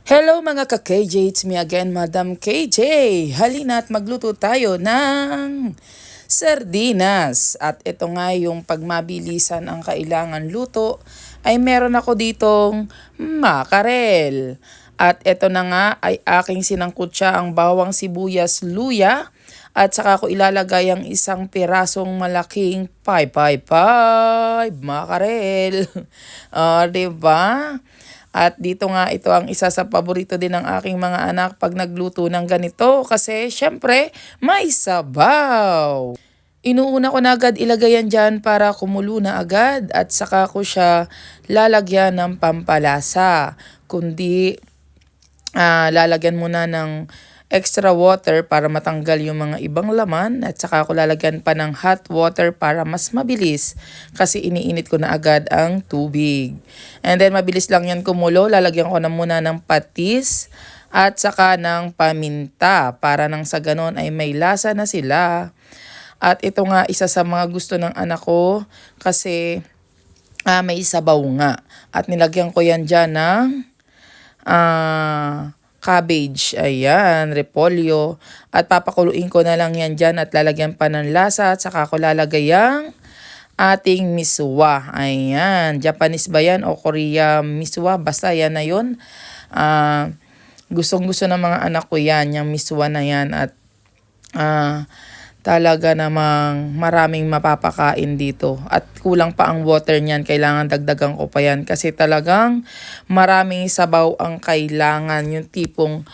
Hello mga ka-KJ, it's me again, Madam KJ. Halina at magluto tayo ng sardinas. At ito nga yung pagmabilisan ang kailangan luto ay meron ako ditong makarel. At ito na nga ay aking sinangkutsa ang bawang sibuyas luya. At saka ko ilalagay ang isang pirasong malaking pay makarel. Diba? At dito nga ito ang isa sa paborito din ng aking mga anak pag nagluto ng ganito kasi syempre may sabaw. Inuuna ko na agad ilagay yan dyan para kumulo na agad at saka ko siya lalagyan ng pampalasa. Kundi lalagyan muna ng extra water para matanggal yung mga ibang laman at saka ako lalagyan pa ng hot water para mas mabilis kasi iniinit ko na agad ang tubig. And then mabilis lang yan kumulo, lalagyan ko na muna ng patis at saka ng paminta para nang sa ganon ay may lasa na sila. At ito nga isa sa mga gusto ng anak ko kasi may sabaw nga at nilagyan ko yan dyan ng cabbage, ayan, repolyo. At papakuluin ko na lang yan dyan at lalagyan pa ng lasa at saka ko lalagay ang ating miswa. Ayan, Japanese ba yan o Korea miswa? Basta yan na yun. Gustong gusto ng mga anak ko yan, yung miswa na yan at talaga namang maraming mapapakain dito. At kulang pa ang water niyan. Kailangan dagdagan ko pa yan. Kasi talagang maraming sabaw ang kailangan. Yung tipong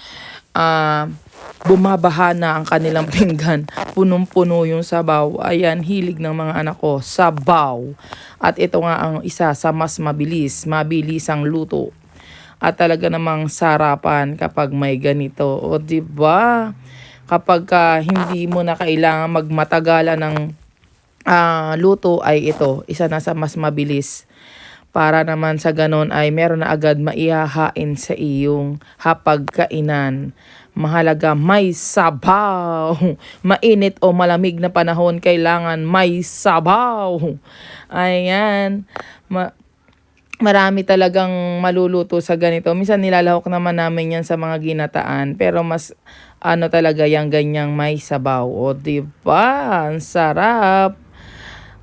bumabaha na ang kanilang pinggan. Punong-puno yung sabaw. Ayan, hilig ng mga anak ko. Sabaw. At ito nga ang isa sa mas mabilis ang luto. At talaga namang sarapan kapag may ganito. O diba? Kapag hindi mo na kailangan magmatagalan ng luto ay ito, isa na sa mas mabilis. Para naman sa ganon ay meron na agad maihahain sa iyong hapagkainan. Mahalaga may sabaw. Mainit o malamig na panahon kailangan may sabaw. Ayan. Marami talagang maluluto sa ganito. Minsan nilalahok naman namin yan sa mga ginataan. Pero mas talaga yung ganyang may sabaw. O diba? Ang sarap.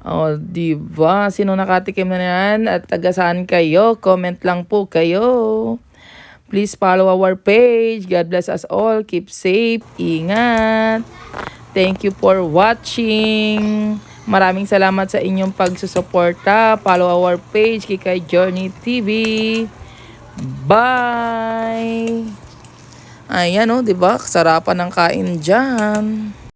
O diba? Sino nakatikim na yan? At taga saan kayo? Comment lang po kayo. Please follow our page. God bless us all. Keep safe. Ingat. Thank you for watching. Maraming salamat sa inyong pagsusuporta. Follow our page, Kikay Journey TV. Bye! Ayan o, diba? Sarapan ng kain dyan.